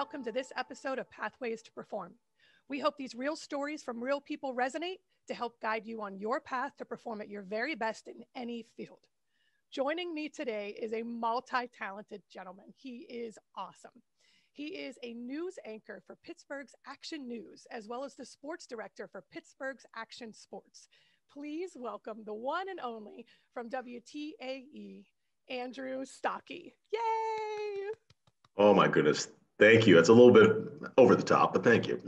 welcome to this episode of Pathways to Perform. We hope these real stories from real people resonate to help guide you on your path to perform at your very best in any field. Joining me today is a multi-talented gentleman. He is awesome. He is a news anchor for Pittsburgh's Action News, as well as the sports director for Pittsburgh's Action Sports. Please welcome the one and only from WTAE, Andrew Stockey. Yay! Oh my goodness. Thank you. It's a little bit over the top, but thank you.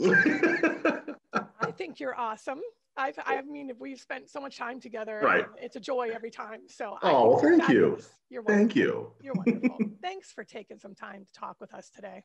I think you're awesome. I mean, we've spent so much time together. Right. It's a joy every time. So well, thank you. You're wonderful. Thank you. You're wonderful. Thanks for taking some time to talk with us today.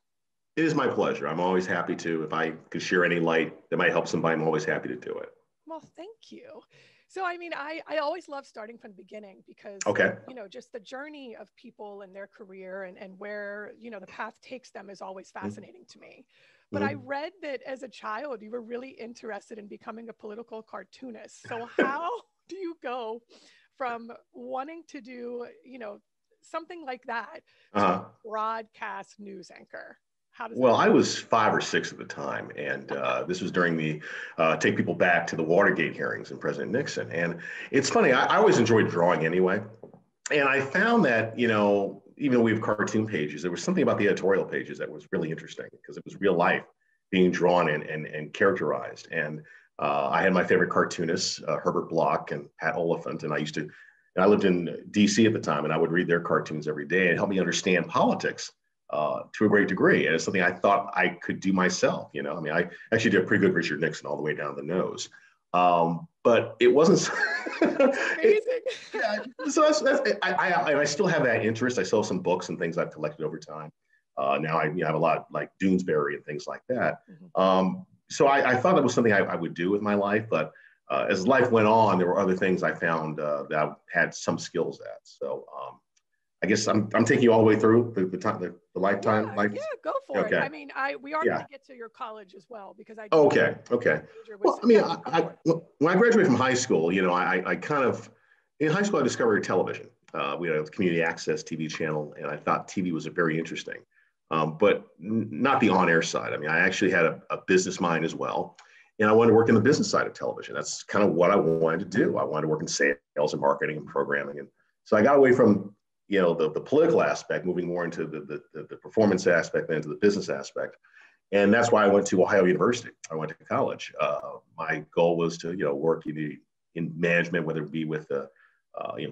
It is my pleasure. I'm always happy to. If I could share any light that might help somebody, I'm always happy to do it. Well, thank you. So, I mean, I always love starting from the beginning because, you know, just the journey of people and their career and where, you know, the path takes them is always fascinating to me. But I read that as a child, you were really interested in becoming a political cartoonist. So how do you go from wanting to do, you know, something like that to broadcast news anchor? Well, I was 5 or 6 at the time, and this was during the take people back to the Watergate hearings and President Nixon. And it's funny, I always enjoyed drawing anyway. And I found that, you know, even though we have cartoon pages, there was something about the editorial pages that was really interesting because it was real life being drawn and characterized. And I had my favorite cartoonists, Herbert Bloch and Pat Oliphant, and I lived in DC at the time, and I would read their cartoons every day and help me understand politics to a great degree. And it's something I thought I could do myself. You know, I mean, I actually did a pretty good Richard Nixon all the way down the nose. But it wasn't. So I still have that interest. I still have some books and things I've collected over time. Now I have a lot like Doonesbury and things like that. So I thought that was something I would do with my life. But as life went on, there were other things I found that I had some skills at. So I guess I'm taking you all the way through the lifetime. Yeah, go for it. I mean, we are going to get to your college as well because I. Okay. Well, I mean, when I graduated from high school, you know, I kind of in high school I discovered television. We had a community access TV channel, and I thought TV was very interesting, but not the on-air side. I mean, I actually had a business mind as well, and I wanted to work in the business side of television. That's kind of what I wanted to do. I wanted to work in sales and marketing and programming, and so I got away from the political aspect, moving more into the performance aspect than into the business aspect. And that's why I went to Ohio University. I went to college. My goal was to, work in management, whether it be with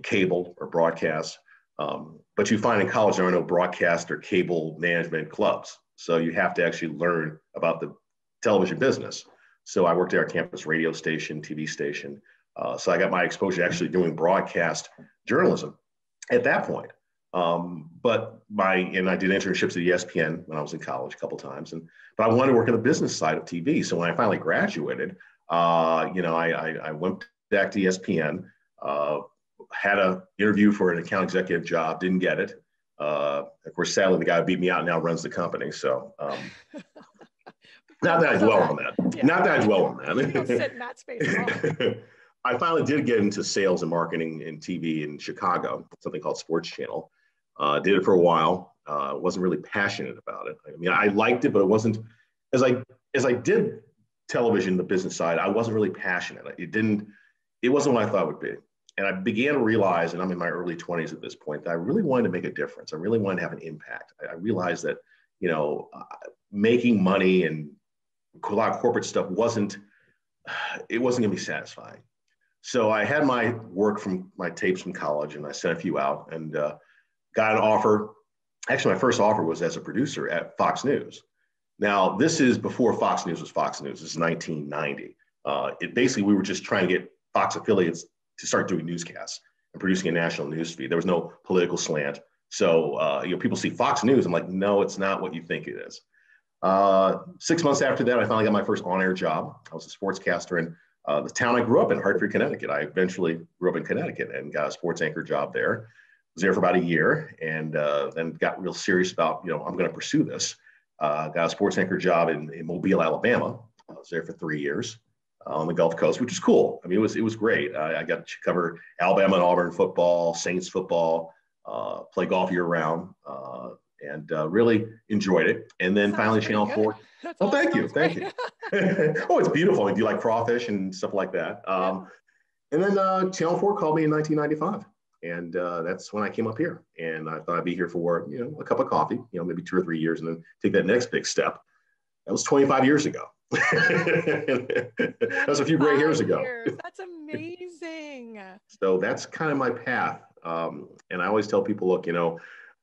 cable or broadcast. But you find in college, there are no broadcast or cable management clubs. So you have to actually learn about the television business. So I worked at our campus radio station, TV station. So I got my exposure actually doing broadcast journalism at that point. But I did internships at ESPN when I was in college a couple of times, but I wanted to work on the business side of TV. So when I finally graduated, I went back to ESPN, had an interview for an account executive job, didn't get it. Of course, sadly, the guy who beat me out now runs the company. So not that I dwell on that. Yeah. Not that I dwell on that. You don't sit in that space at all. I finally did get into sales and marketing in TV in Chicago, something called Sports Channel. Did it for a while. Wasn't really passionate about it. I mean, I liked it, but it wasn't as I did television, the business side. I wasn't really passionate. It wasn't what I thought it would be. And I began to realize, and I'm in my early 20s at this point, that I really wanted to make a difference. I really wanted to have an impact. I realized that making money and a lot of corporate stuff wasn't going to be satisfying. So I had my work from my tapes from college, and I sent a few out and got an offer. Actually, my first offer was as a producer at Fox News. Now, this is before Fox News was Fox News. This is 1990. We were just trying to get Fox affiliates to start doing newscasts and producing a national news feed. There was no political slant. So, people see Fox News. I'm like, no, it's not what you think it is. 6 months after that, I finally got my first on-air job. I was a sportscaster in the town I grew up in, Hartford, Connecticut. I eventually grew up in Connecticut and got a sports anchor job there. Was there for about a year, and then got real serious about, I'm going to pursue this. Got a sports anchor job in Mobile, Alabama. I was there for 3 years on the Gulf Coast, which was cool. I mean, it was great. I got to cover Alabama and Auburn football, Saints football, play golf year round. and really enjoyed it. And then finally Channel 4. Oh, thank you. Thank you. Oh, it's beautiful. I do like crawfish and stuff like that. And then Channel 4 called me in 1995. And that's when I came up here. And I thought I'd be here for, a cup of coffee, maybe 2 or 3 years, and then take that next big step. That was 25 years ago. That was a few gray hairs ago. That's amazing. So that's kind of my path. And I always tell people, look,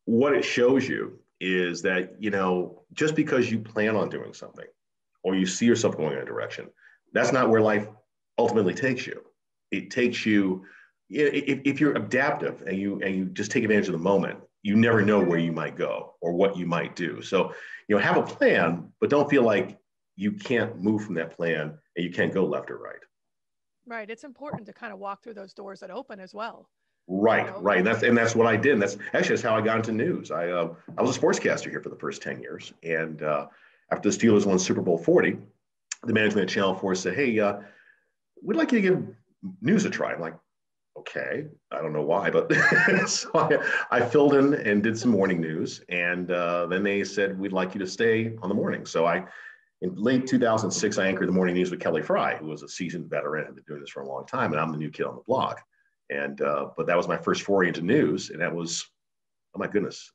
what it shows you is that, just because you plan on doing something or you see yourself going in a direction, that's not where life ultimately takes you. It takes you, if you're adaptive and you just take advantage of the moment, you never know where you might go or what you might do. So, have a plan, but don't feel like you can't move from that plan and you can't go left or right. Right. It's important to kind of walk through those doors that open as well. Right. And that's what I did. And that's how I got into news. I was a sportscaster here for the first 10 years. And after the Steelers won Super Bowl 40, the management at Channel 4 said, hey, we'd like you to give news a try. I'm like, okay, I don't know why, but so I filled in and did some morning news. And then they said, we'd like you to stay on the morning. So in late 2006, I anchored the morning news with Kelly Fry, who was a seasoned veteran, had been doing this for a long time. And I'm the new kid on the block. And, but that was my first foray into news. And that was, oh my goodness,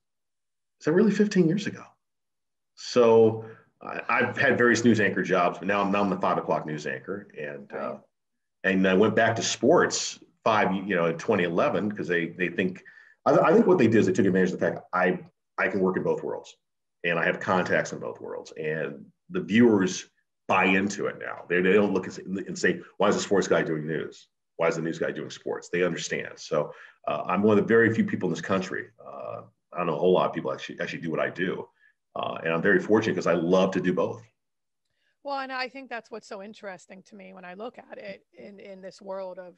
is that really 15 years ago? So I've had various news anchor jobs, but now I'm the 5 o'clock news anchor. And I went back to sports in 2011, because they think, I think what they did is they took advantage of the fact I can work in both worlds and I have contacts in both worlds, and the viewers buy into it now. They don't look and say, why is the sports guy doing news? Why is the news guy doing sports? They understand. So I'm one of the very few people in this country. I don't know a whole lot of people actually do what I do. And I'm very fortunate because I love to do both. Well, and I think that's what's so interesting to me when I look at it in this world of,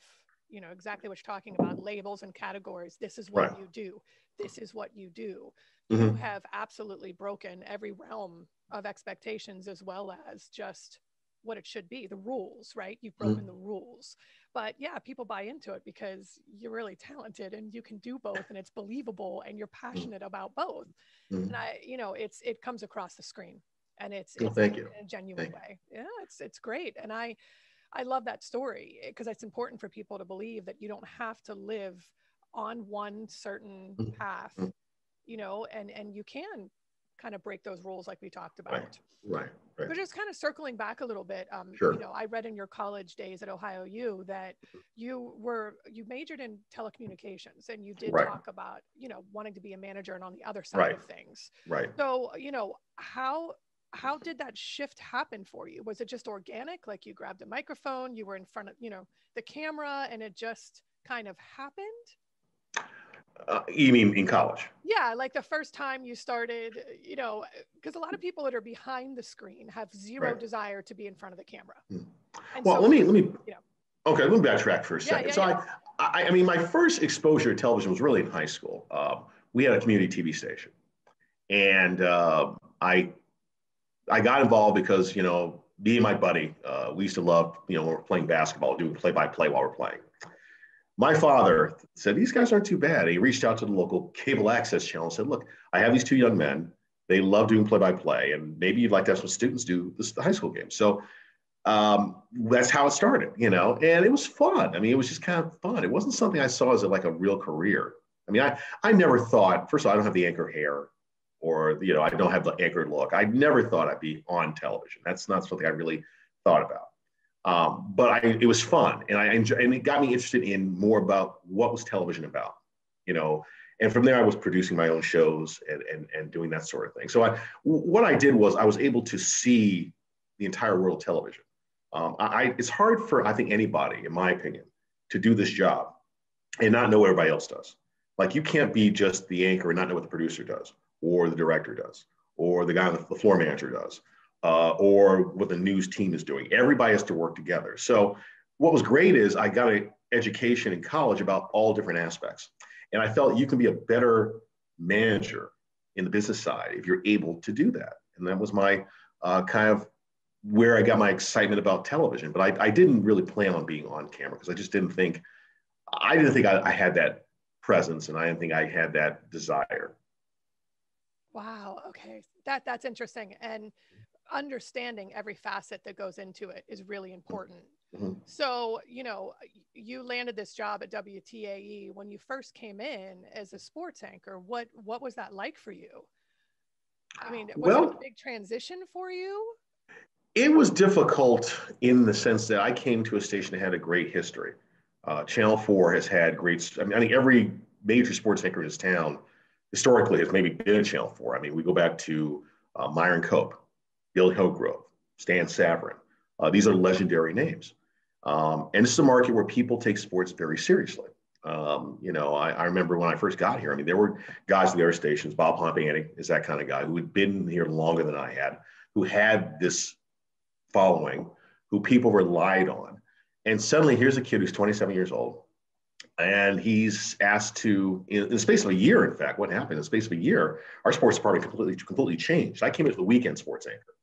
exactly what you're talking about, labels and categories. This is what you do. This is what you do. Mm-hmm. You have absolutely broken every realm of expectations, as well as just what it should be, the rules, right? You've broken the rules. But yeah, people buy into it because you're really talented and you can do both, and it's believable and you're passionate about both. And it comes across the screen, and it's thank you. In a genuine way. Yeah, it's great. And I love that story because it's important for people to believe that you don't have to live on one certain path, and you can kind of break those rules like we talked about. Right. But just kind of circling back a little bit, sure. I read in your college days at Ohio U that you majored in telecommunications, and you did talk about, wanting to be a manager and on the other side of things. Right. So, how did that shift happen for you? Was it just organic? Like you grabbed a microphone, you were in front of, the camera, and it just kind of happened? You mean in college? Yeah, like the first time you started, because a lot of people that are behind the screen have zero desire to be in front of the camera. Well, let me okay, let me backtrack for a second. I mean, my first exposure to television was really in high school. We had a community TV station, and I got involved because, me and my buddy, we used to love, when we're playing basketball, doing play-by-play while we're playing. My father said, these guys aren't too bad. He reached out to the local cable access channel and said, look, I have these 2 young men. They love doing play-by-play, and maybe you'd like to have some students do the high school game. So that's how it started, and it was fun. I mean, it was just kind of fun. It wasn't something I saw as like a real career. I mean, I never thought, first of all, I don't have the anchor hair, or, I don't have the anchor look. I never thought I'd be on television. That's not something I really thought about. But it was fun, and I enjoyed, and it got me interested in more about what was television about, and from there I was producing my own shows and doing that sort of thing. So what I did was I was able to see the entire world of television. It's hard for, I think, anybody, in my opinion, to do this job and not know what everybody else does. Like, you can't be just the anchor and not know what the producer does, or the director does, or the guy on the floor manager does. Or what the news team is doing. Everybody has to work together. So what was great is I got an education in college about all different aspects. And I felt you can be a better manager in the business side if you're able to do that. And that was my kind of where I got my excitement about television. But I didn't really plan on being on camera, because I didn't think I had that presence, and I didn't think I had that desire. Wow. Okay. That's interesting. And understanding every facet that goes into it is really important. Mm-hmm. So, you landed this job at WTAE. When you first came in as a sports anchor, what was that like for you? I mean, was it a Well, big transition for you? it was difficult in the sense that I came to a station that had a great history. Channel 4 has had great, I think every major sports anchor in this town historically has maybe been Channel 4. I mean, we go back to Myron Cope, Bill Hillgrove, Stan Savran. These are legendary names. And this is a market where people take sports very seriously. I remember when I first got here, I mean, there were guys at the other stations, Bob Pompiani is that kind of guy who had been here longer than I had, who had this following, who people relied on. And suddenly here's a kid who's 27 years old, and he's asked to, in the space of a year, in fact, what happened in the space of a year, our sports department completely changed. I came into the weekend sports anchor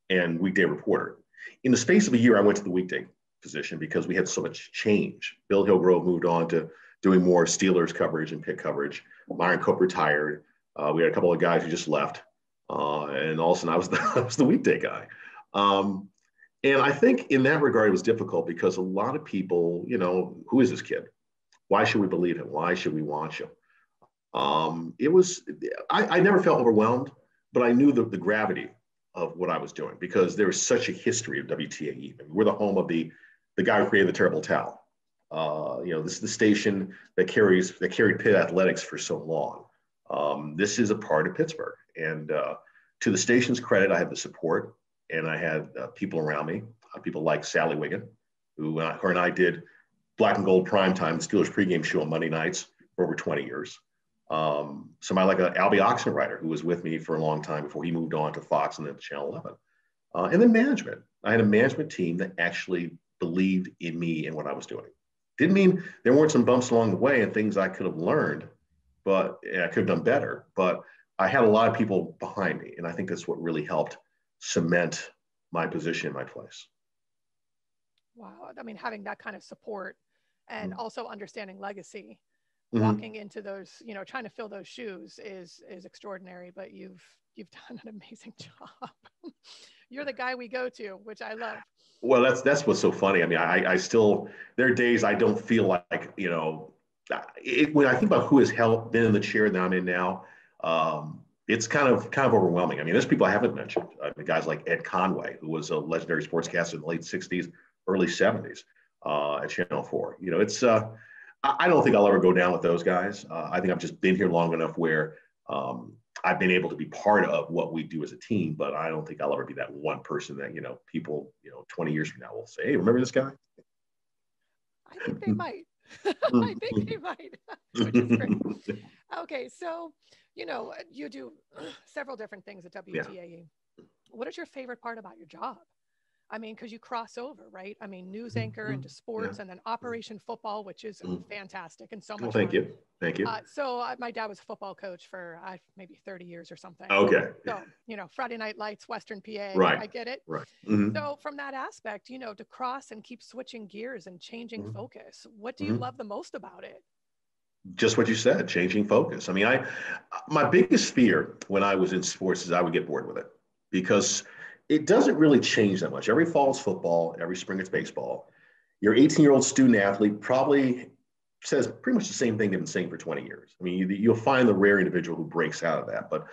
and weekday reporter. In the space of a year, I went to the weekday position because we had so much change. Bill Hillgrove moved on to doing more Steelers coverage and Pitt coverage. Myron Cope retired. We had a couple of guys who just left. And all of a sudden, I was the weekday guy. And I think in that regard, it was difficult because a lot of people, who is this kid? Why should we believe him? Why should we watch him? I never felt overwhelmed, but I knew the gravity of what I was doing because there was such a history of WTAE. I mean, we're the home of the guy who created the terrible towel. This is the station that carried Pitt athletics for so long. This is a part of Pittsburgh. And to the station's credit, I had the support and I had people around me, people like Sally Wiggin, who her and I did Black and Gold Primetime, the Steelers pregame show on Monday nights for over 20 years. Somebody like Albie Oxenreiter, who was with me for a long time before he moved on to Fox and then Channel 11. And then management. I had a management team that actually believed in me and what I was doing. Didn't mean there weren't some bumps along the way and things I could have learned, but I could have done better. But I had a lot of people behind me. And I think that's what really helped cement my position in my place. Wow. I mean, having that kind of support and also understanding legacy, walking into those, trying to fill those shoes is extraordinary, but you've done an amazing job. You're the guy we go to, which I love. Well, that's what's so funny. I mean, I still, there are days I don't feel like, when I think about who has been in the chair that I'm in now, it's kind of overwhelming. I mean, there's people I haven't mentioned. Guys like Ed Conway, who was a legendary sportscaster in the late 60s, early 70s at Channel 4. I don't think I'll ever go down with those guys. I think I've just been here long enough where I've been able to be part of what we do as a team, but I don't think I'll ever be that one person that, people, 20 years from now will say, hey, remember this guy? I think they might. I think they might, which is great. Okay, so, you do several different things at WTAE. Yeah. What is your favorite part about your job? I mean, because you cross over, right? I mean, news anchor into sports and then Operation Football, which is fantastic and so much fun. Thank you. My dad was a football coach for maybe 30 years or something. Okay. So, Friday Night Lights, Western PA, right. I get it. Right. So from that aspect, to cross and keep switching gears and changing focus, what do you love the most about it? Just what you said, changing focus. I mean, my biggest fear when I was in sports is I would get bored with it because it doesn't really change that much. Every fall is football, every spring it's baseball. Your 18-year-old student athlete probably says pretty much the same thing they've been saying for 20 years. I mean, you'll find the rare individual who breaks out of that, but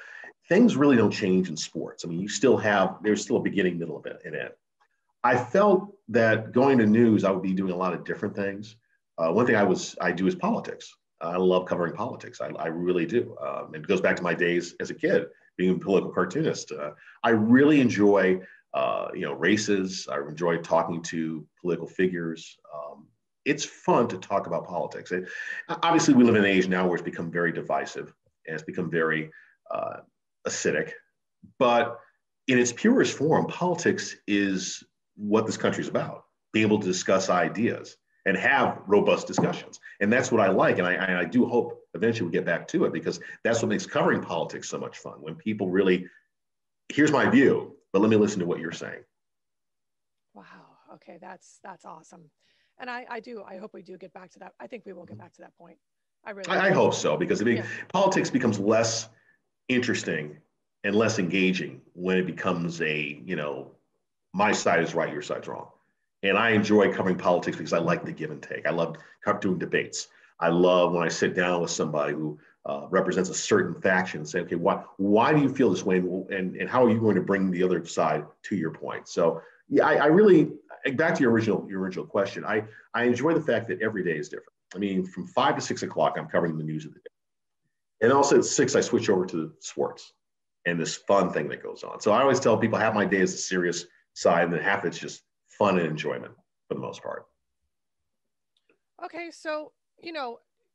things really don't change in sports. I mean, there's still a beginning, middle, and end. I felt that going to news, I would be doing a lot of different things. One thing I do is politics. I love covering politics. I really do. It goes back to my days as a kid, being a political cartoonist. I really enjoy, races. I enjoy talking to political figures. It's fun to talk about politics. Obviously, we live in an age now where it's become very divisive and it's become very acidic. But in its purest form, politics is what this country is about, being able to discuss ideas and have robust discussions. And that's what I like. And I do hope eventually we get back to it because that's what makes covering politics so much fun. When people really, here's my view, but let me listen to what you're saying. Wow. Okay. That's awesome. And I hope we do get back to that. I think we will get back to that point. I hope so, because politics becomes less interesting and less engaging when it becomes a, my side is right, your side's wrong. And I enjoy covering politics because I like the give and take. I love doing debates. I love when I sit down with somebody who represents a certain faction and say, okay, why do you feel this way? And how are you going to bring the other side to your point? So yeah, I really, back to your original question, I enjoy the fact that every day is different. I mean, from 5 to 6 o'clock, I'm covering the news of the day. And also at 6, I switch over to sports and this fun thing that goes on. So I always tell people half my day is the serious side and then half it's just fun and enjoyment for the most part. Okay, so,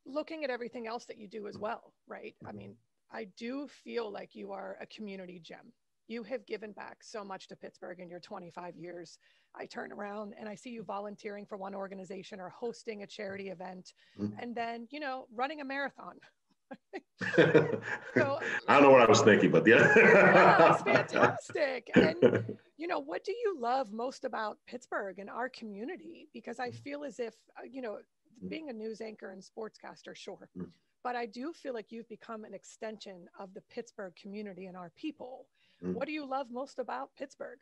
looking at everything else that you do as well, right? I mean, I do feel like you are a community gem. You have given back so much to Pittsburgh in your 25 years. I turn around and I see you volunteering for one organization or hosting a charity event, and then, running a marathon. So, I don't know what I was thinking, but yeah. Yeah, it's fantastic. And, what do you love most about Pittsburgh and our community? Because I feel as if, being a news anchor and sportscaster, sure. But I do feel like you've become an extension of the Pittsburgh community and our people. What do you love most about Pittsburgh?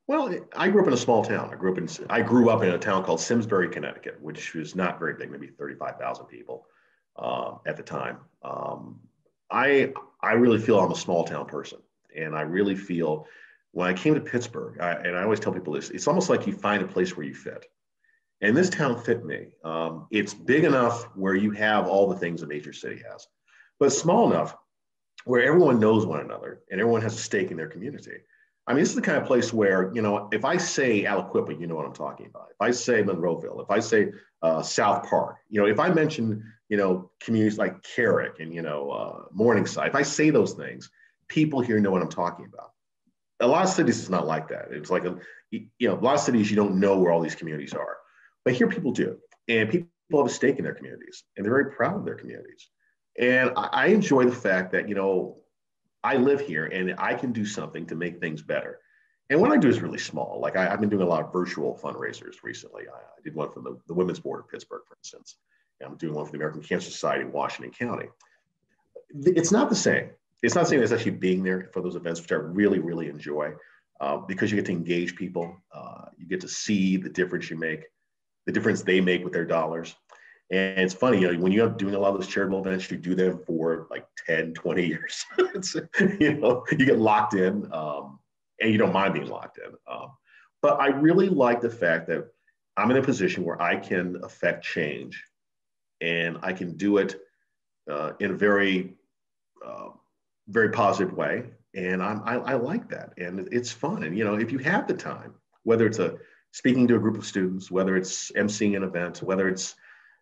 Well, I grew up in a small town. I grew up in a town called Simsbury, Connecticut, which was not very big, maybe 35,000 people at the time. I really feel I'm a small town person, and I really feel when I came to Pittsburgh, and I always tell people this, it's almost like you find a place where you fit. And this town fit me. It's big enough where you have all the things a major city has, but small enough where everyone knows one another and everyone has a stake in their community. I mean, this is the kind of place where, if I say Aliquippa, you know what I'm talking about. If I say Monroeville, if I say South Park, if I mention, communities like Carrick and, Morningside, if I say those things, people here know what I'm talking about. A lot of cities is not like that. It's like, a lot of cities, you don't know where all these communities are. But here people do. And people have a stake in their communities, and they're very proud of their communities. And I enjoy the fact that, I live here and I can do something to make things better. And what I do is really small. Like I've been doing a lot of virtual fundraisers recently. I did one for the Women's Board of Pittsburgh, for instance. And I'm doing one for the American Cancer Society in Washington County. It's not the same. It's not the same as actually being there for those events, which I really, really enjoy because you get to engage people. You get to see the difference you make, the difference they make with their dollars. And it's funny, when you're doing a lot of those charitable events, you do them for like 10, 20 years. You get locked in and you don't mind being locked in. But I really like the fact that I'm in a position where I can affect change and I can do it in a very, very positive way. And I like that. And it's fun. And, if you have the time, whether it's speaking to a group of students, whether it's emceeing an event, whether it's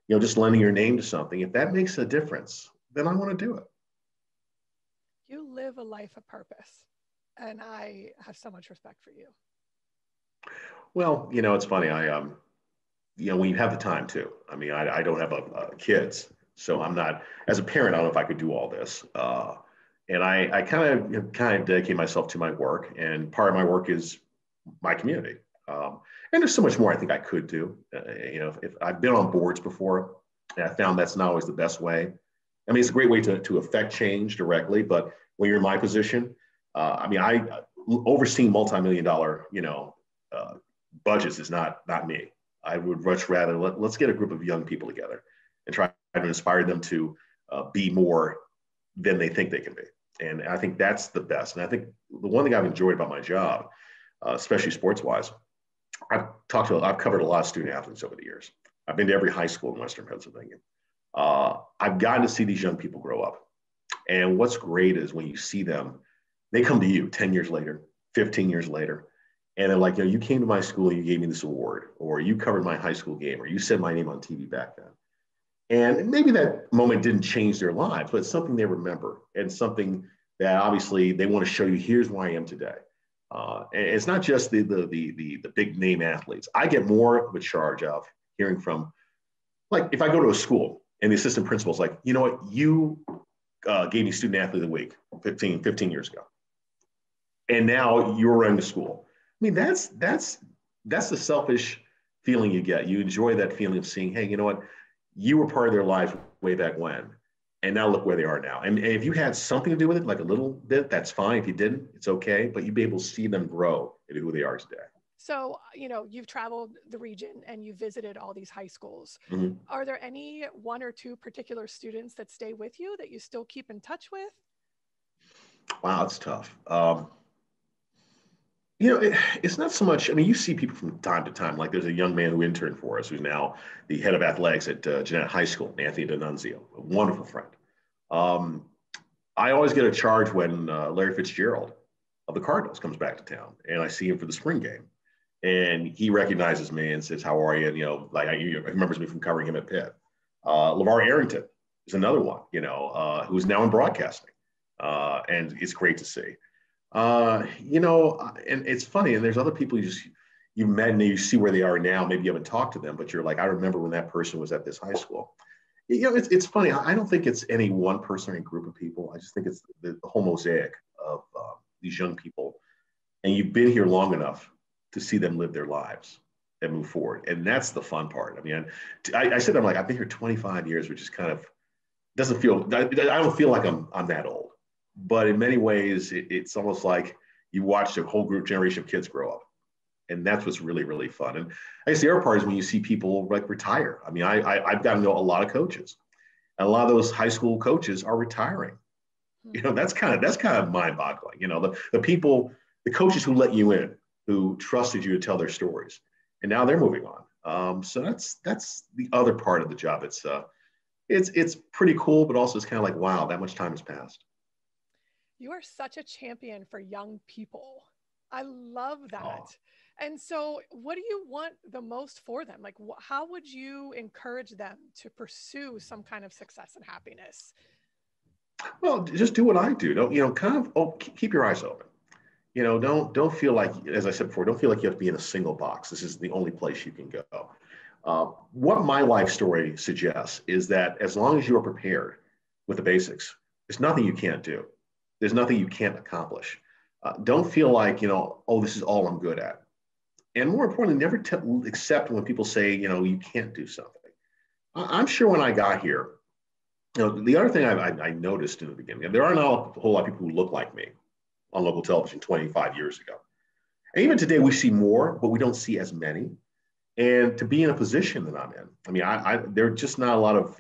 just lending your name to something, if that makes a difference, then I want to do it. You live a life of purpose, and I have so much respect for you. Well, it's funny. When you have the time too. I mean, I don't have kids, so I'm not, as a parent, I don't know if I could do all this. And I kind of dedicate myself to my work, and part of my work is my community. And there's so much more I think I could do. If I've been on boards before, and I found that's not always the best way. I mean, it's a great way to affect change directly, but when you're in my position, I overseeing multi-million-dollar, budgets is not me. I would much rather let's get a group of young people together and try to inspire them to be more than they think they can be. And I think that's the best. And I think the one thing I've enjoyed about my job, especially sports-wise, I've covered a lot of student athletes over the years. I've been to every high school in Western Pennsylvania. I've gotten to see these young people grow up. And what's great is when you see them, they come to you 10 years later, 15 years later, and they're like, you came to my school, you gave me this award, or you covered my high school game, or you said my name on TV back then. And maybe that moment didn't change their lives, but it's something they remember and something that obviously they want to show you, here's where I am today. And it's not just the big name athletes. I get more of a charge of hearing from, like, if I go to a school and the assistant principal's like, you know what, you gave me student athlete of the week 15 years ago. And now you're running the school. I mean, that's the selfish feeling you get. You enjoy that feeling of seeing, hey, you know what, you were part of their life way back when. And now look where they are now. And if you had something to do with it, like a little bit, that's fine. If you didn't, it's okay. But you'd be able to see them grow into who they are today. So, you've traveled the region and you visited all these high schools. Mm-hmm. Are there any one or two particular students that stay with you that you still keep in touch with? Wow, it's tough. It's not so much. I mean, you see people from time to time. Like there's a young man who interned for us who's now the head of athletics at Jeanette High School, Anthony D'Annunzio, a wonderful friend. Um, I always get a charge when Larry Fitzgerald of the Cardinals comes back to town, and I see him for the spring game, and he recognizes me and says, "How are you?" And he remembers me from covering him at Pitt. LeVar Arrington is another one, who's now in broadcasting, and it's great to see. And it's funny, and there's other people you met and you see where they are now. Maybe you haven't talked to them, but you're like, I remember when that person was at this high school. It's funny. I don't think it's any one person or any group of people. I just think it's the whole mosaic of these young people, and you've been here long enough to see them live their lives and move forward, and that's the fun part. I mean, I said I've been here 25 years, which is kind of doesn't feel. I don't feel like I'm that old. But in many ways, it's almost like you watched a whole generation of kids grow up. And that's what's really, really fun. And I guess the other part is when you see people like retire. I mean, I've gotten to know a lot of coaches. And a lot of those high school coaches are retiring. That's kind of mind-boggling. The coaches who let you in, who trusted you to tell their stories. And now they're moving on. So that's the other part of the job. It's pretty cool, but also it's kind of like, wow, that much time has passed. You are such a champion for young people. I love that. Oh. And so what do you want the most for them? Like, how would you encourage them to pursue some kind of success and happiness? Well, just do what I do. Don't, keep your eyes open. Don't feel like, as I said before, don't feel like you have to be in a single box. This is the only place you can go. What my life story suggests is that as long as you are prepared with the basics, there's nothing you can't do. There's nothing you can't accomplish. Don't feel like, this is all I'm good at. And more importantly, never accept when people say, you can't do something. I'm sure when I got here, the other thing I noticed in the beginning, there are not a whole lot of people who look like me on local television 25 years ago. And even today, we see more, but we don't see as many. And to be in a position that I'm in, I mean, there are just not a lot of,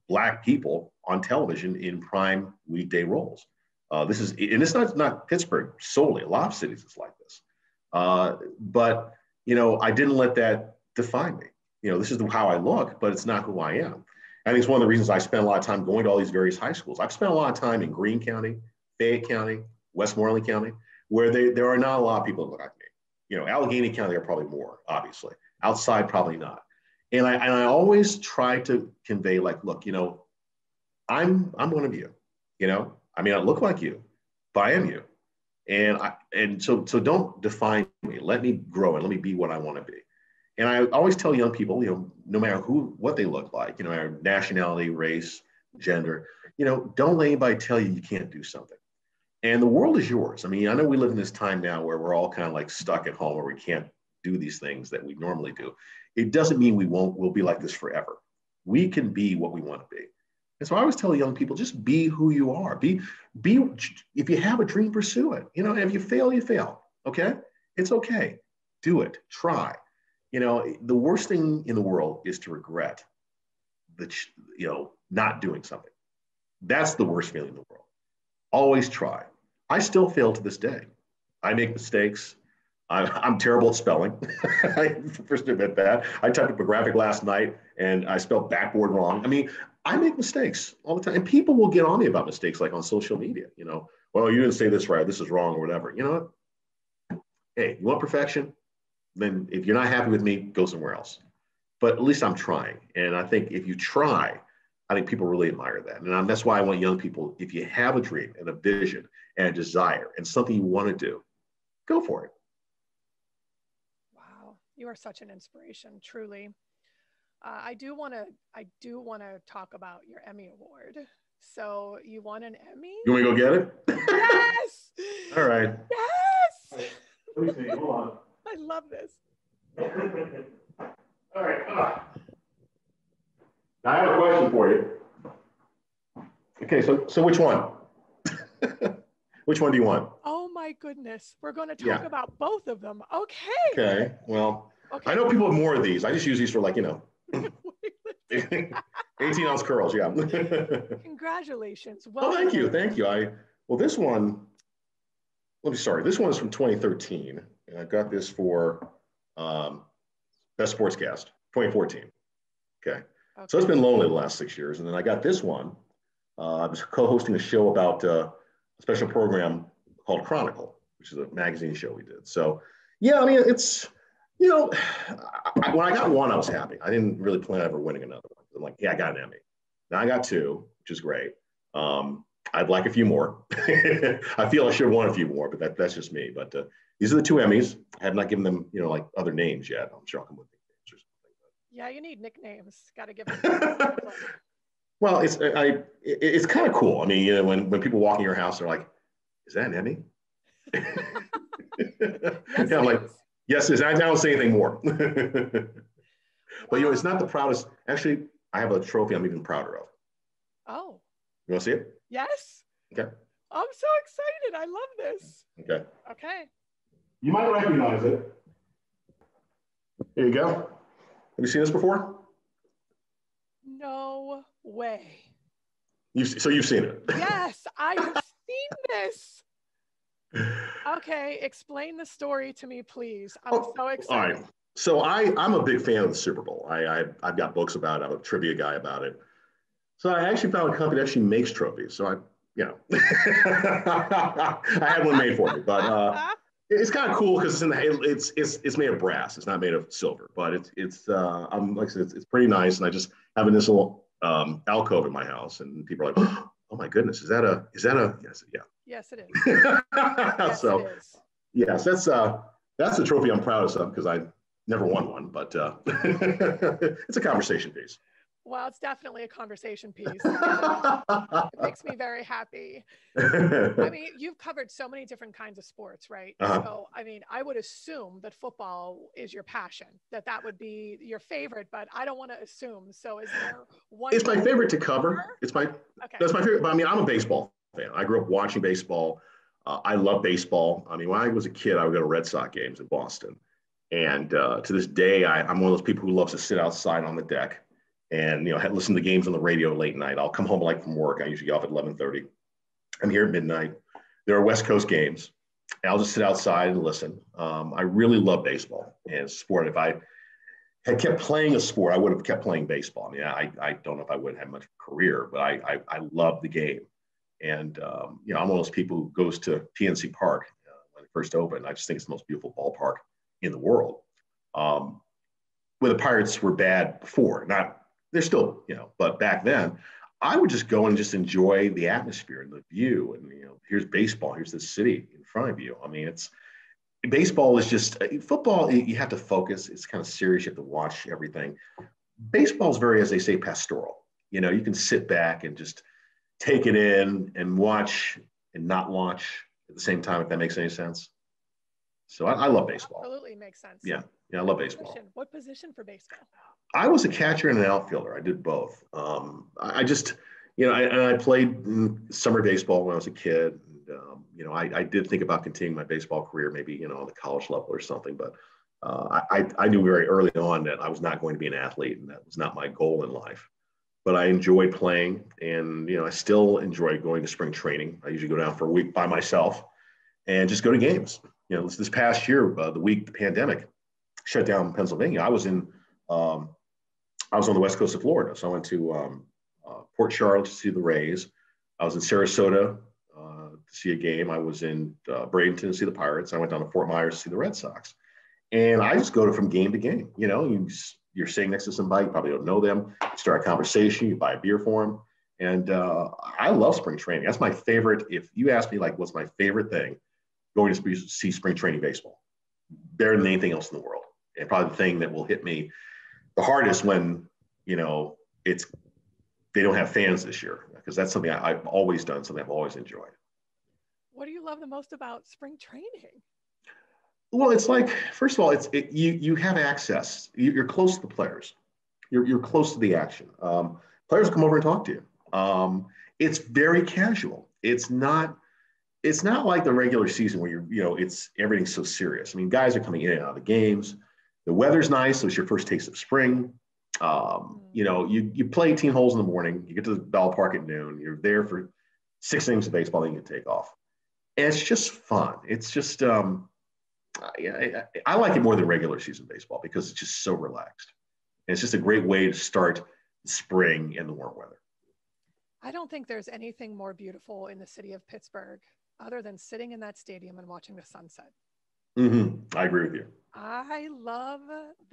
Black people on television in prime weekday roles. And it's not Pittsburgh solely. A lot of cities is like this. But I didn't let that define me. This is how I look, but it's not who I am. I think it's one of the reasons I spent a lot of time going to all these various high schools. I've spent a lot of time in Greene County, Fayette County, Westmoreland County, where there are not a lot of people that look like me. Allegheny County are probably more, obviously. Outside, probably not. And I always try to convey, like, look, I'm one of you. I mean, I look like you, but I am you. And so don't define me. Let me grow and let me be what I want to be. And I always tell young people, no matter what they look like, nationality, race, gender, don't let anybody tell you can't do something. And the world is yours. I mean, I know we live in this time now where we're all kind of like stuck at home where we can't do these things that we normally do. It doesn't mean we'll be like this forever. We can be what we want to be. And so I always tell young people, just be who you are. Be, if you have a dream, pursue it. If you fail, you fail. Okay? It's okay. Do it. Try. The worst thing in the world is to regret not doing something. That's the worst feeling in the world. Always try. I still fail to this day. I make mistakes. I'm terrible at spelling. I first admit that. I typed up a graphic last night and I spelled backboard wrong. I mean, I make mistakes all the time. And people will get on me about mistakes, like on social media. Well, you didn't say this right. This is wrong or whatever. You know what? Hey, you want perfection? Then if you're not happy with me, go somewhere else. But at least I'm trying. And I think if you try, I think people really admire that. And that's why I want young people, if you have a dream and a vision and a desire and something you want to do, go for it. Wow, you are such an inspiration, truly. I do want to talk about your Emmy Award. So you won an Emmy? You want me to go get it? Yes. All right. Yes. Let me see. Hold on. I love this. All right. Come on. Now I have a question for you. Okay, so which one? Which one do you want? Oh my goodness. We're going to talk about both of them. Okay. Okay. Well, I know people have more of these. I just use these for 18-ounce curls. Yeah. Congratulations. Well, thank you. Thank you. This one, this one is from 2013. And I got this for Best Sportscast, 2014. Okay. So it's been lonely the last 6 years. And then I got this one. I was co-hosting a show about a special program called Chronicle, which is a magazine show we did. So, yeah, I mean, it's, when I got one, I was happy. I didn't really plan on ever winning another one. I'm like, yeah, I got an Emmy. Now I got two, which is great. I'd like a few more. I feel I should have won a few more, but that's just me. But these are the two Emmys. I have not given them, other names yet. I'm sure I'll come with nicknames or something. Yeah, you need nicknames. Got to give them. Well, it's kind of cool. I mean, when people walk in your house, they're like, "Is that an Emmy?" Yes, I'm like, "Yes, it is." I don't say anything more. But it's not the proudest. Actually, I have a trophy I'm even prouder of. Oh. You want to see it? Yes. Okay. I'm so excited. I love this. Okay. Okay. You might recognize it. Here you go. Have you seen this before? No way. So you've seen it? Yes, I have seen this. Okay, explain the story to me, please. I'm so excited. All right. So I'm a big fan of the Super Bowl. I've got books about it. I'm a trivia guy about it. So I actually found a company that actually makes trophies. So I had one made for me, but it's kind of cool because it's made of brass. It's not made of silver, but it's like I said, it's pretty nice. And I just have this little alcove in my house, and people are like, "Oh my goodness, is that a?" Yes, yeah. Yes, it is. Yes, so it is. Yes, that's the trophy I'm proudest of because I never won one, but it's a conversation piece. Well, it's definitely a conversation piece. It makes me very happy. I mean, you've covered so many different kinds of sports, right? So, I mean, I would assume that football is your passion, that would be your favorite, but I don't want to assume. So is there one? It's my favorite to cover. That's my favorite. But I mean, I'm a baseball fan. I grew up watching baseball. I love baseball. I mean, when I was a kid, I would go to Red Sox games in Boston. And to this day, I'm one of those people who loves to sit outside on the deck and listen to games on the radio late night. I'll come home from work. I usually get off at 11:30. I'm here at midnight. There are West Coast games. And I'll just sit outside and listen. I really love baseball and sport. If I had kept playing a sport, I would have kept playing baseball. I mean, I don't know if I would have had much career, but I love the game. And I'm one of those people who goes to PNC Park when it first opened. I just think it's the most beautiful ballpark in the world. Where the Pirates were bad before, they're still, but back then, I would just go and just enjoy the atmosphere and the view. And, here's baseball, here's the city in front of you. I mean, baseball is just, football, you have to focus. It's kind of serious. You have to watch everything. Baseball is very, as they say, pastoral. You can sit back and just take it in and watch and not watch at the same time, if that makes any sense. So I love baseball. Absolutely makes sense. Yeah, I love baseball. What position for baseball? I was a catcher and an outfielder. I did both. I just, I played summer baseball when I was a kid. And, I did think about continuing my baseball career, maybe, on the college level or something. But I knew very early on that I was not going to be an athlete, and that was not my goal in life. But I enjoyed playing, and, I still enjoy going to spring training. I usually go down for a week by myself and just go to games. This past year, the week the pandemic shut down Pennsylvania, I was on the west coast of Florida. So I went to Port Charlotte to see the Rays. I was in Sarasota to see a game. I was in Bradenton to see the Pirates. I went down to Fort Myers to see the Red Sox. And I just go from game to game. You're sitting next to somebody, you probably don't know them. You start a conversation, you buy a beer for them. And I love spring training. That's my favorite. If you ask me, what's my favorite thing, going to see spring training baseball, better than anything else in the world. And probably the thing that will hit me the hardest when, they don't have fans this year, because that's something I've always done, something I've always enjoyed. What do you love the most about spring training? Well, it's first of all, you have access. You're close to the players. You're close to the action. Players come over and talk to you. It's very casual. It's not like the regular season where it's everything's so serious. I mean, guys are coming in and out of the games. The weather's nice, so it's your first taste of spring. You play 18 holes in the morning, you get to the ballpark at noon, you're there for 6 innings of baseball, then you can take off. And it's just fun. It's just, I like it more than regular season baseball because it's just so relaxed. And it's just a great way to start the spring in the warm weather. I don't think there's anything more beautiful in the city of Pittsburgh other than sitting in that stadium and watching the sunset. Mm-hmm. I agree with you. I love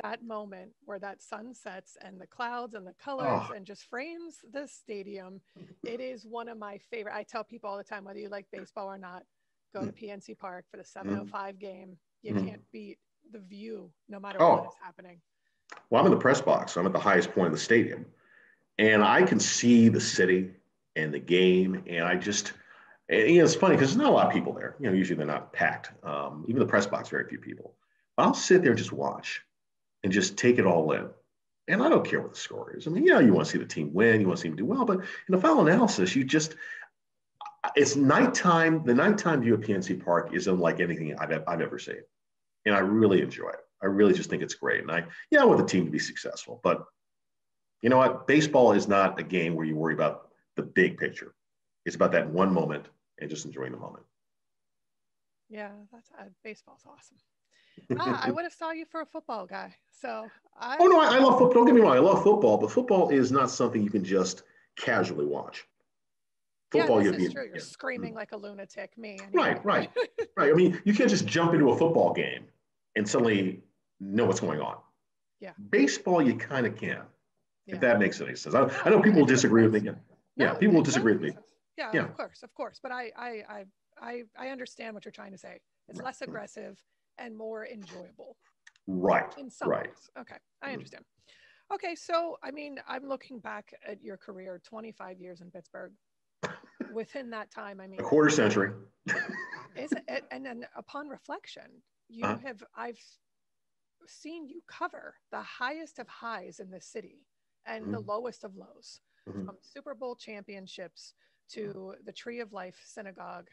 that moment where that sun sets and the clouds and the colors and just frames the stadium. It is one of my favorite. I tell people all the time, whether you like baseball or not, go to PNC Park for the 7:05 game. You can't beat the view no matter what is happening. Well, I'm in the press box. So I'm at the highest point of the stadium. And I can see the city and the game. And it's funny because there's not a lot of people there. Usually they're not packed. Even the press box, very few people. I'll sit there and just watch and just take it all in. And I don't care what the score is. I mean, you want to see the team win, you want to see them do well, but in the final analysis, it's nighttime. The nighttime view of PNC Park is unlike anything I've ever seen. And I really enjoy it. I really just think it's great. And I want the team to be successful, but you know what? Baseball is not a game where you worry about the big picture. It's about that one moment and just enjoying the moment. Yeah, baseball's awesome. I would have saw you for a football guy. So I love football. Don't get me wrong. I love football, but football is not something you can just casually watch. Football, this is true. You're screaming like a lunatic. Me. Anyway. Right. I mean, you can't just jump into a football game and suddenly know what's going on. Yeah. Baseball, you kind of can, if that makes any sense. I know people will disagree with me. People will disagree with me. Yeah, of course. But I understand what you're trying to say. It's less aggressive and more enjoyable. Right. In some ways. Okay. I understand. Okay. So, I mean, I'm looking back at your career, 25 years in Pittsburgh. Within that time, I mean, a quarter century. Isn't it? And then upon reflection, I've seen you cover the highest of highs in this city and the lowest of lows, from Super Bowl championships to the Tree of Life synagogue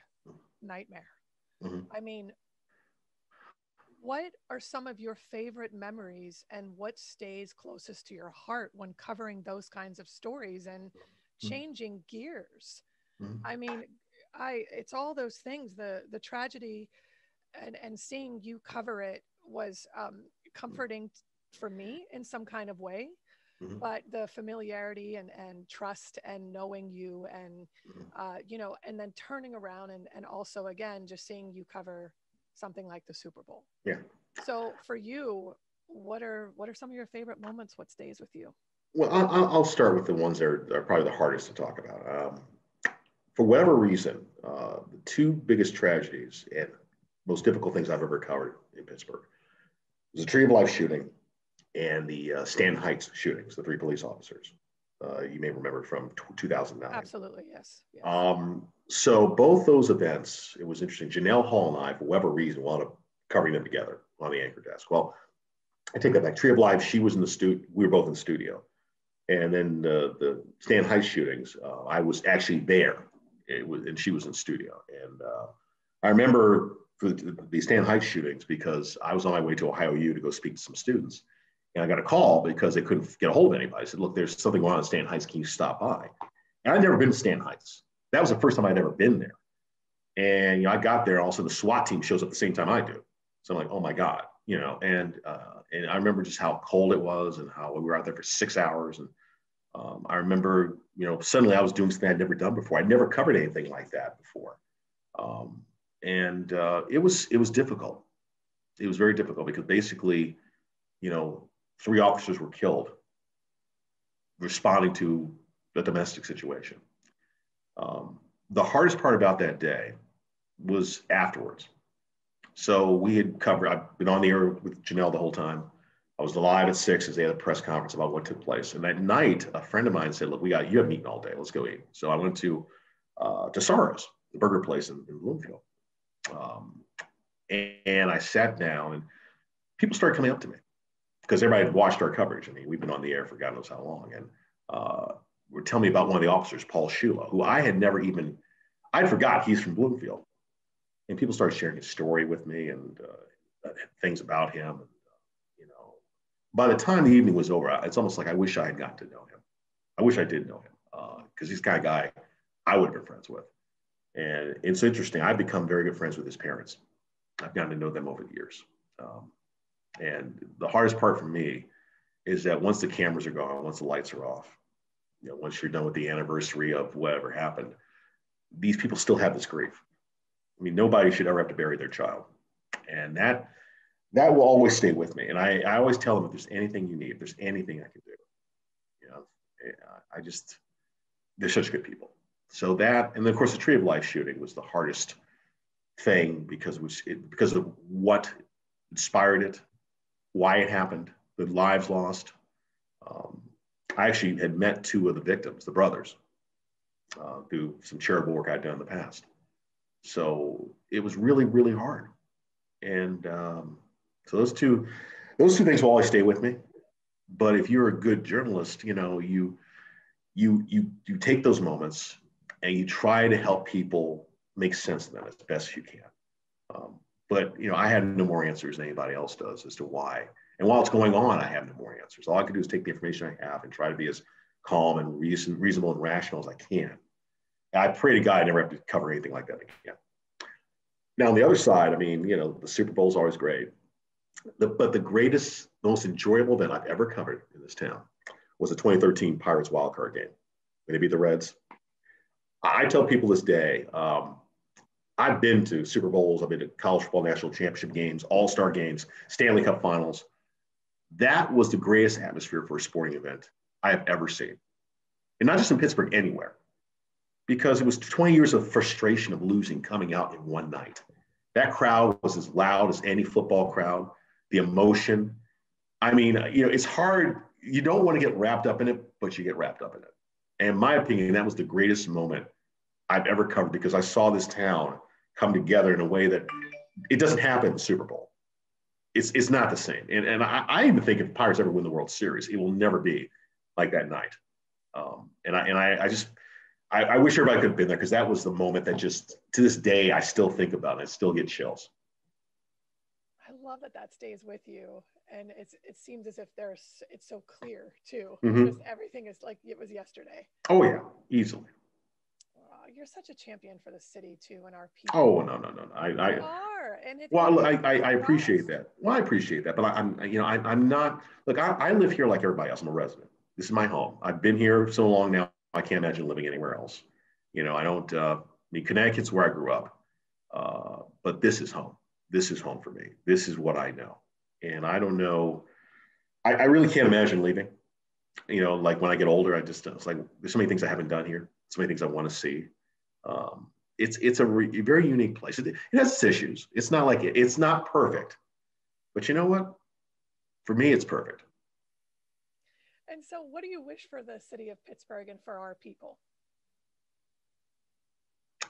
nightmare. I mean, what are some of your favorite memories and what stays closest to your heart when covering those kinds of stories and changing gears? I mean, it's all those things, the tragedy and seeing you cover it was comforting for me in some kind of way, but the familiarity and trust and knowing you and, and then turning around and also, again, just seeing you cover something like the Super Bowl. Yeah. So for you, what are some of your favorite moments? What stays with you? Well, I'll start with the ones that are probably the hardest to talk about. For whatever reason, the two biggest tragedies and most difficult things I've ever covered in Pittsburgh was the Tree of Life shooting and the Stanton Heights shootings, the 3 police officers. You may remember from 2009. Absolutely, yes. So both those events, it was interesting. Janelle Hall and I, for whatever reason, wound up covering them together on the anchor desk. Well, I take that back. Tree of Life, she was in the studio. We were both in the studio. And then the Stanton Heights shootings, I was actually there. And she was in studio. And I remember for the Stanton Heights shootings because I was on my way to Ohio U to go speak to some students. And I got a call because they couldn't get a hold of anybody. I said, look, there's something going on in Stanton Heights. Can you stop by? And I'd never been to Stanton Heights. That was the first time I'd ever been there. And I got there, and also the SWAT team shows up at the same time I do. So I'm like, oh my God, and I remember just how cold it was and how we were out there for 6 hours. And I remember, suddenly I was doing something I'd never done before. I'd never covered anything like that before. And it was difficult. It was very difficult because basically, 3 officers were killed responding to a domestic situation. The hardest part about that day was afterwards. So we had covered, I've been on the air with Janelle the whole time. I was live at 6 as they had a press conference about what took place. And that night, a friend of mine said, look, you haven't eaten all day. Let's go eat. So I went to Sarah's, the burger place in Bloomfield. And I sat down and people started coming up to me because everybody had watched our coverage. I mean, we've been on the air for God knows how long. And were telling me about one of the officers, Paul Shula, who I had never even, I'd forgot he's from Bloomfield. And people started sharing his story with me and things about him. You know, by the time the evening was over, it's almost like I wish I had gotten to know him. I wish I did know him because he's the kind of guy I would have been friends with. And it's interesting. I've become very good friends with his parents. I've gotten to know them over the years. And the hardest part for me is that once the cameras are gone, once the lights are off, you know, once you're done with the anniversary of whatever happened, these people still have this grief. I mean, nobody should ever have to bury their child. And that will always stay with me. And I always tell them, if there's anything you need, if there's anything I can do, you know, they're such good people. So that, and then of course the Tree of Life shooting was the hardest thing because of what inspired it, why it happened, the lives lost. I actually had met two of the victims, the brothers, through some charitable work I'd done in the past. So it was really, really hard. And so those two things will always stay with me. But if you're a good journalist, you know, you take those moments and you try to help people make sense of them as best you can. But you know, I have no more answers than anybody else does as to why. And while it's going on, I have no more answers. All I can do is take the information I have and try to be as calm and reasonable and rational as I can. And I pray to God I never have to cover anything like that again. Now, on the other side, I mean, you know, the Super Bowl is always great. But the greatest, most enjoyable event I've ever covered in this town was the 2013 Pirates wildcard game when they beat the Reds. I tell people this day, I've been to Super Bowls, I've been to college football national championship games, all-star games, Stanley Cup finals. That was the greatest atmosphere for a sporting event I have ever seen. And not just in Pittsburgh, anywhere. Because it was 20 years of frustration of losing coming out in one night. That crowd was as loud as any football crowd, the emotion. I mean, you know, it's hard. You don't want to get wrapped up in it, but you get wrapped up in it. And in my opinion, that was the greatest moment I've ever covered because I saw this town come together in a way that it doesn't happen in the Super Bowl. It's not the same. And I even think if Pirates ever win the World Series, it will never be like that night. I wish everybody could have been there because that was the moment that just to this day I still think about it. I still get chills. I love that stays with you, and it seems as if it's so clear too. Mm-hmm. Just everything is like it was yesterday. Oh yeah, easily. You're such a champion for the city too, and our people. Oh no. You are, and I appreciate that. Well, I appreciate that, but I'm not. Look, I live here like everybody else. I'm a resident. This is my home. I've been here so long now. I can't imagine living anywhere else. You know, I don't. I mean, Connecticut's where I grew up, but this is home. This is home for me. This is what I know, and I don't know. I really can't imagine leaving. You know, like when I get older, it's like there's so many things I haven't done here. So many things I want to see. It's a very unique place. It has its issues. It's not like it's not perfect, but you know what? For me, it's perfect. And so, what do you wish for the city of Pittsburgh and for our people?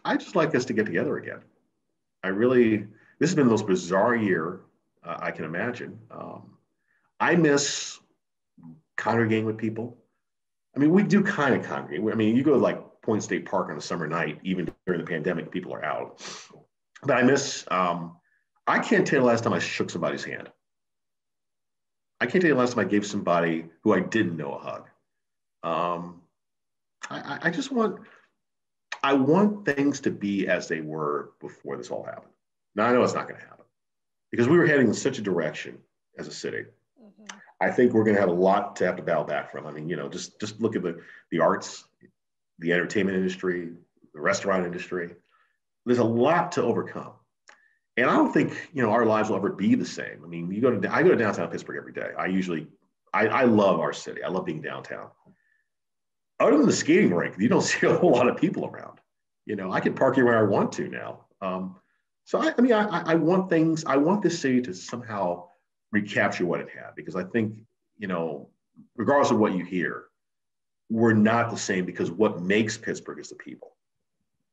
I just like us to get together again. This has been the most bizarre year I can imagine. I miss congregating with people. I mean, we do kind of congregate. I mean, you go to like Point State Park on a summer night, even during the pandemic, people are out. But I miss, I can't tell you the last time I shook somebody's hand. I can't tell you the last time I gave somebody who I didn't know a hug. I want things to be as they were before this all happened. Now, I know it's not going to happen because we were heading in such a direction as a city. Mm-hmm. I think we're going to have a lot to have to battle back from. I mean, you know, just look at the arts, the entertainment industry, the restaurant industry. There's a lot to overcome. And I don't think, you know, our lives will ever be the same. I mean, I go to downtown Pittsburgh every day. I love our city. I love being downtown. Other than the skating rink, you don't see a whole lot of people around. You know, I can park here where I want to now. So I want things. I want this city to somehow recapture what it had, because I think, you know, regardless of what you hear, we're not the same because what makes Pittsburgh is the people,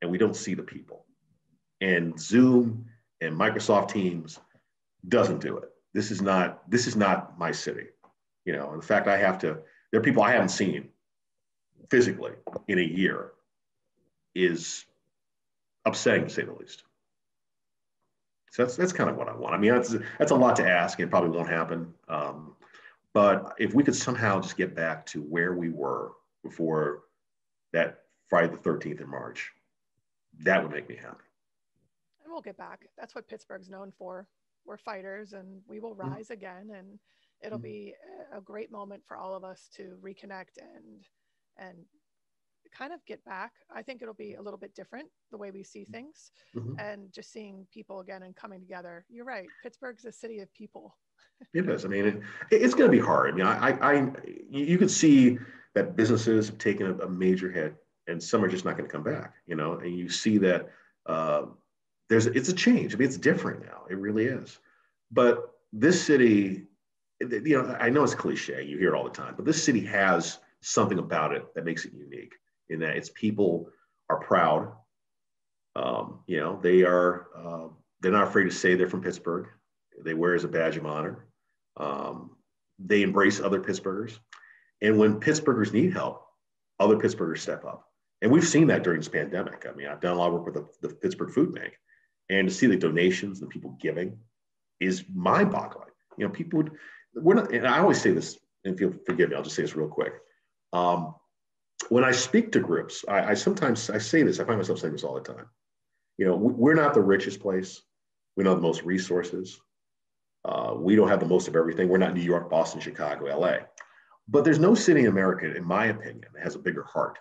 and we don't see the people. And Zoom and Microsoft Teams doesn't do it. This is not my city. You know, in fact, there are people I haven't seen physically in a year is upsetting, to say the least. So that's kind of what I want. I mean, that's a lot to ask, and it probably won't happen. But if we could somehow just get back to where we were before that Friday the 13th in March, that would make me happy. And we'll get back. That's what Pittsburgh's known for. We're fighters, and we will rise again, and it'll be a great moment for all of us to reconnect and kind of get back. I think it'll be a little bit different the way we see things, and just seeing people again and coming together. You're right. Pittsburgh's a city of people. It is. I mean, it's going to be hard. I mean, you could see that businesses have taken a major hit, and some are just not going to come back. And you see that it's a change. I mean, it's different now. It really is. But this city, I know it's cliche. You hear it all the time, but this city has something about it that makes it unique. In that its people are proud. They're not afraid to say they're from Pittsburgh. They wear it as a badge of honor. They embrace other Pittsburghers. And when Pittsburghers need help, other Pittsburghers step up. And we've seen that during this pandemic. I mean, I've done a lot of work with the Pittsburgh Food Bank, and to see the donations and the people giving is mind-boggling. We're not, and I always say this, and if you'll forgive me, I'll just say this real quick. When I speak to groups, I sometimes say this, I find myself saying this all the time. We're not the richest place. We don't have the most resources. We don't have the most of everything. We're not New York, Boston, Chicago, LA. But there's no city in America, in my opinion, that has a bigger heart,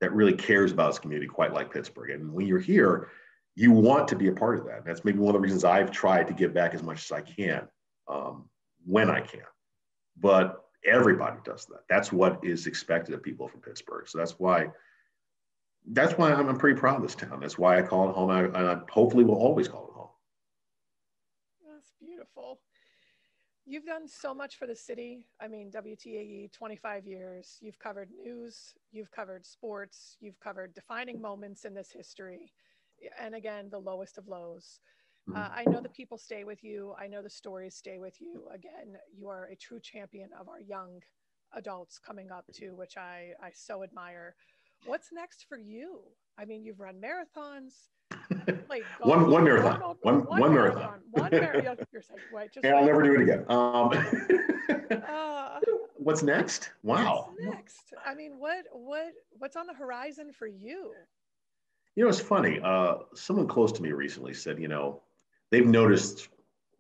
that really cares about its community quite like Pittsburgh. And when you're here, you want to be a part of that. That's maybe one of the reasons I've tried to give back as much as I can when I can. But everybody does that. That's what is expected of people from Pittsburgh. So that's why I'm pretty proud of this town. That's why I call it home. And I hopefully will always call it home. That's beautiful. You've done so much for the city. I mean, WTAE, 25 years. You've covered news, you've covered sports, you've covered defining moments in this history. And again, the lowest of lows. I know the people stay with you. I know the stories stay with you. Again, you are a true champion of our young adults coming up too, which I so admire. What's next for you? I mean, you've run marathons. Like one marathon. One marathon. You're saying, wait, just I'll never do it again. What's next? Wow. What's next? I mean, what's on the horizon for you? It's funny. Someone close to me recently said, they've noticed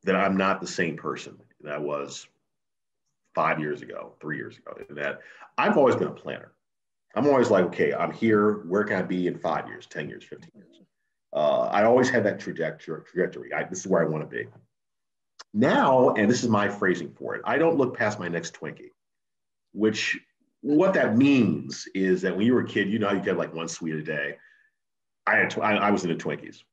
that I'm not the same person that I was 5 years ago, 3 years ago, and that I've always been a planner. I'm always like, okay, I'm here. Where can I be in 5 years, 10 years, 15 years? I always had that trajectory. This is where I want to be. Now, and this is my phrasing for it, I don't look past my next Twinkie, which what that means is that when you were a kid, how you get like one sweet a day. I was into Twinkies.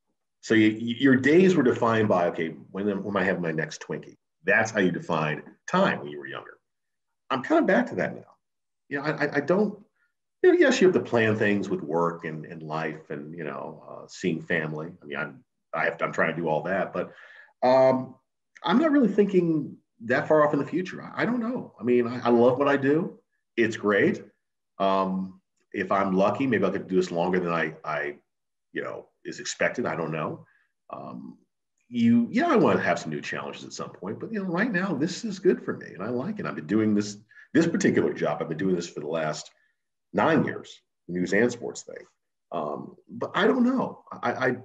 So your days were defined by, okay, when am I having my next Twinkie? That's how you define time when you were younger. I'm kind of back to that now. I don't, yes, you have to plan things with work and life and, seeing family. I mean, I'm trying to do all that, but I'm not really thinking that far off in the future. I don't know. I mean, I love what I do. It's great. If I'm lucky, maybe I could do this longer than I is expected. I don't know. I want to have some new challenges at some point, but right now this is good for me and I like it. I've been doing this particular job. I've been doing this for the last 9 years, the news and sports thing. But I don't know. I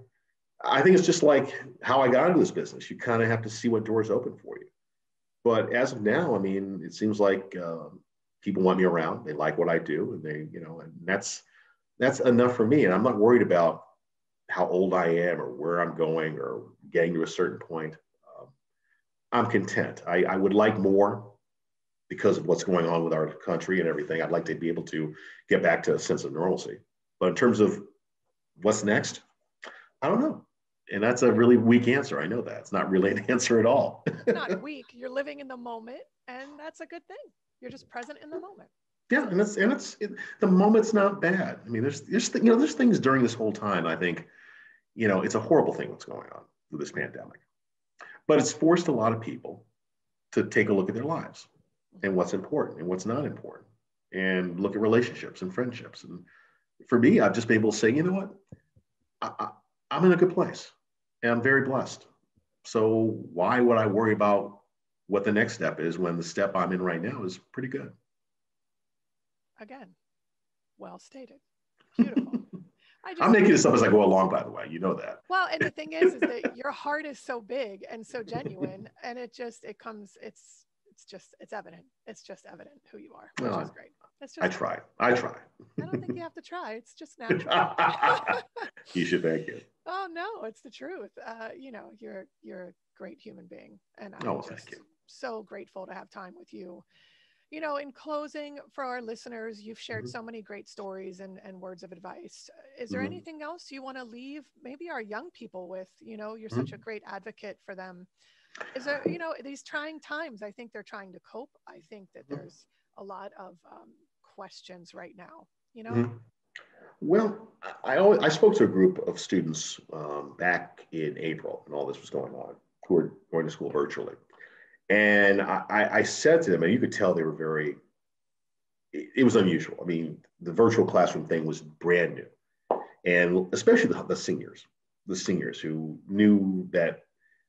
think it's just like how I got into this business. You kind of have to see what doors open for you. But as of now, I mean, it seems like people want me around. They like what I do, and and that's enough for me. And I'm not worried about how old I am or where I'm going or getting to a certain point. I'm content. I would like more because of what's going on with our country and everything. I'd like to be able to get back to a sense of normalcy. But in terms of what's next, I don't know. And that's a really weak answer. I know that. It's not really an answer at all. Not weak. You're living in the moment, and that's a good thing. You're just present in the moment. Yeah, and the moment's not bad. I mean, there's things during this whole time. I think, it's a horrible thing what's going on with this pandemic, but it's forced a lot of people to take a look at their lives and what's important and what's not important. and look at relationships and friendships. And for me, I've just been able to say, you know what, I'm in a good place and I'm very blessed. So why would I worry about what the next step is when the step I'm in right now is pretty good? Again, well stated. Beautiful. I'm making this up as I go along, by the way. You know that. Well, and the thing is that your heart is so big and so genuine, and it's evident. It's just evident who you are, which is great. It's just I try. I don't think you have to try. It's just natural. You should thank you. Oh no, it's the truth. You're a great human being, and I'm Thank you. so grateful to have time with you. In closing, for our listeners, you've shared so many great stories and words of advice. Is there anything else you want to leave maybe our young people with? You're such a great advocate for them. Is there, these trying times, I think they're trying to cope. I think that there's a lot of questions right now, Well, I spoke to a group of students back in April when all this was going on, who were going to school virtually. And I said to them, and you could tell they were it was unusual. I mean, the virtual classroom thing was brand new. And especially the seniors who knew that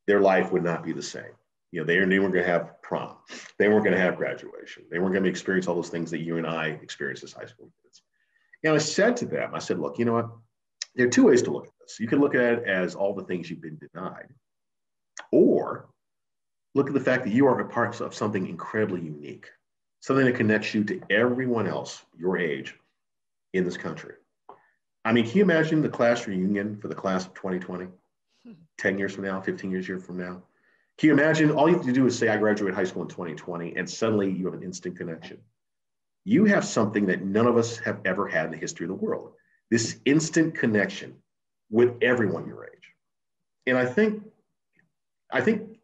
their life would not be the same. They weren't going to have prom. They weren't going to have graduation. They weren't going to experience all those things that you and I experienced as high school kids. And I said to them, look, you know what? There are two ways to look at this. You can look at it as all the things you've been denied, or look at the fact that you are a part of something incredibly unique, something that connects you to everyone else your age in this country. I mean, can you imagine the class reunion for the class of 2020, 10 years from now, 15 years from now? Can you imagine all you have to do is say, I graduated high school in 2020, and suddenly you have an instant connection. You have something that none of us have ever had in the history of the world, this instant connection with everyone your age. And I think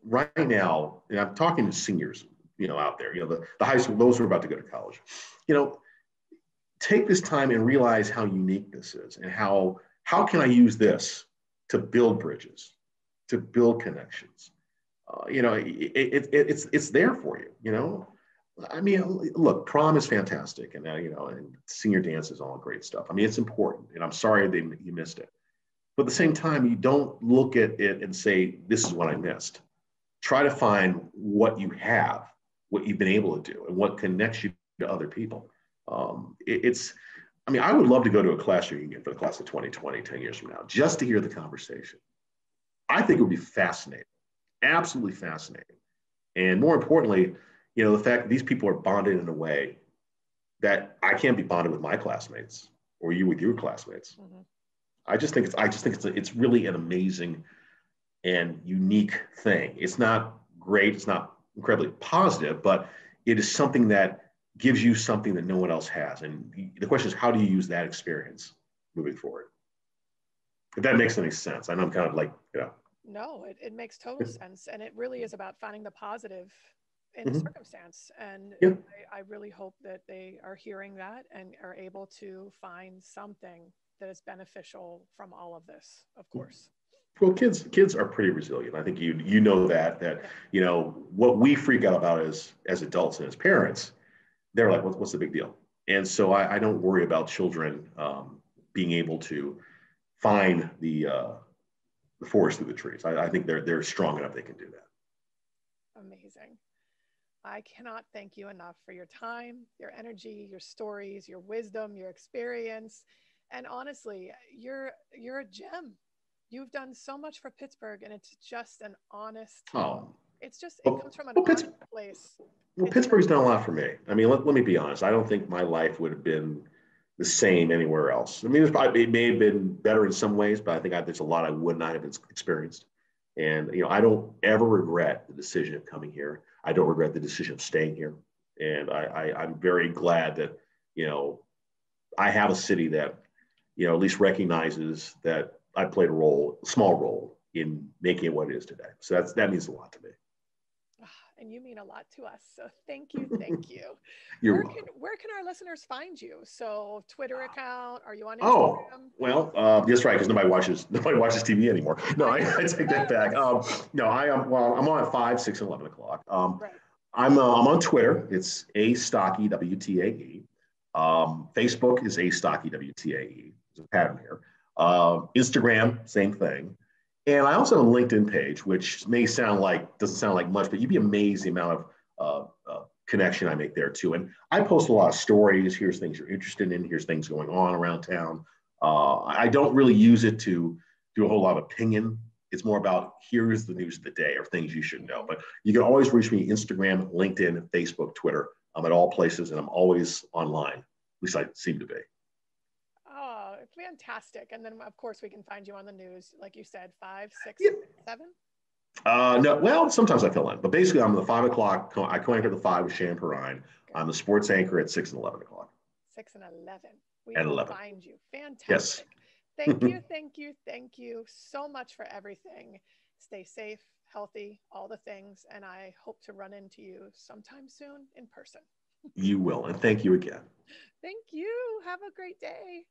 right now, and I'm talking to seniors, out there, the high school, those who are about to go to college, take this time and realize how unique this is, and how can I use this to build bridges, to build connections. It's there for you. I mean, look, prom is fantastic, and and senior dance is all great stuff. I mean, it's important, and I'm sorry you missed it. But at the same time, you don't look at it and say, this is what I missed. Try to find what you have, what you've been able to do, and what connects you to other people. I would love to go to a class reunion for the class of 2020, 10 years from now, just to hear the conversation. I think it would be fascinating, absolutely fascinating. And more importantly, the fact that these people are bonded in a way that I can't be bonded with my classmates or you with your classmates. Mm-hmm. I just think it's really an amazing and unique thing. It's not great. It's not incredibly positive, but it is something that gives you something that no one else has. And the question is, how do you use that experience moving forward? If that makes any sense. I know I'm kind of like, No, it makes total sense. And it really is about finding the positive in the circumstance. And I really hope that they are hearing that and are able to find something that is beneficial from all of this, of course. Well, kids are pretty resilient. I think you know that what we freak out about as adults and as parents, they're like, what's the big deal? And so I don't worry about children being able to find the forest through the trees. I think they're strong enough they can do that. Amazing. I cannot thank you enough for your time, your energy, your stories, your wisdom, your experience. And honestly, you're a gem. You've done so much for Pittsburgh, and it's just an honest. It comes from an honest place. Well, Pittsburgh's done a lot for me. I mean, let me be honest. I don't think my life would have been the same anywhere else. I mean, it may have been better in some ways, but I think there's a lot I would not have experienced. And I don't ever regret the decision of coming here. I don't regret the decision of staying here. And I'm very glad that I have a city that at least recognizes that I played a small role in making it what it is today. So that means a lot to me. And you mean a lot to us. So thank you. Where can our listeners find you? So Twitter account, are you on Instagram? Oh, well, that's right, because nobody watches TV anymore. No, I take that back. No, I am. Well, I'm on at 5, 6, and 11 o'clock. Right. I'm on Twitter. It's Stockey, WTAE. Facebook is a Stockey, WTAE. There's a pattern here. Instagram, same thing. And I also have a LinkedIn page, which doesn't sound like much, but you'd be amazed the amount of connection I make there too. And I post a lot of stories. Here's things you're interested in. Here's things going on around town. I don't really use it to do a whole lot of opinion. It's more about here's the news of the day or things you should know. But you can always reach me Instagram, LinkedIn, Facebook, Twitter. I'm at all places and I'm always online. At least I seem to be. Oh, fantastic. And then of course we can find you on the news, like you said, 5, 6, 7? No, well, sometimes I fill in, but basically I'm the 5 o'clock. I co-anchor the 5 with Shan Perrine. Okay. I'm the sports anchor at 6 and 11 o'clock. 6 and 11. We and will 11. Find you. Fantastic. Yes. Thank you so much for everything. Stay safe, healthy, all the things. And I hope to run into you sometime soon in person. You will. And thank you again. Thank you. Have a great day.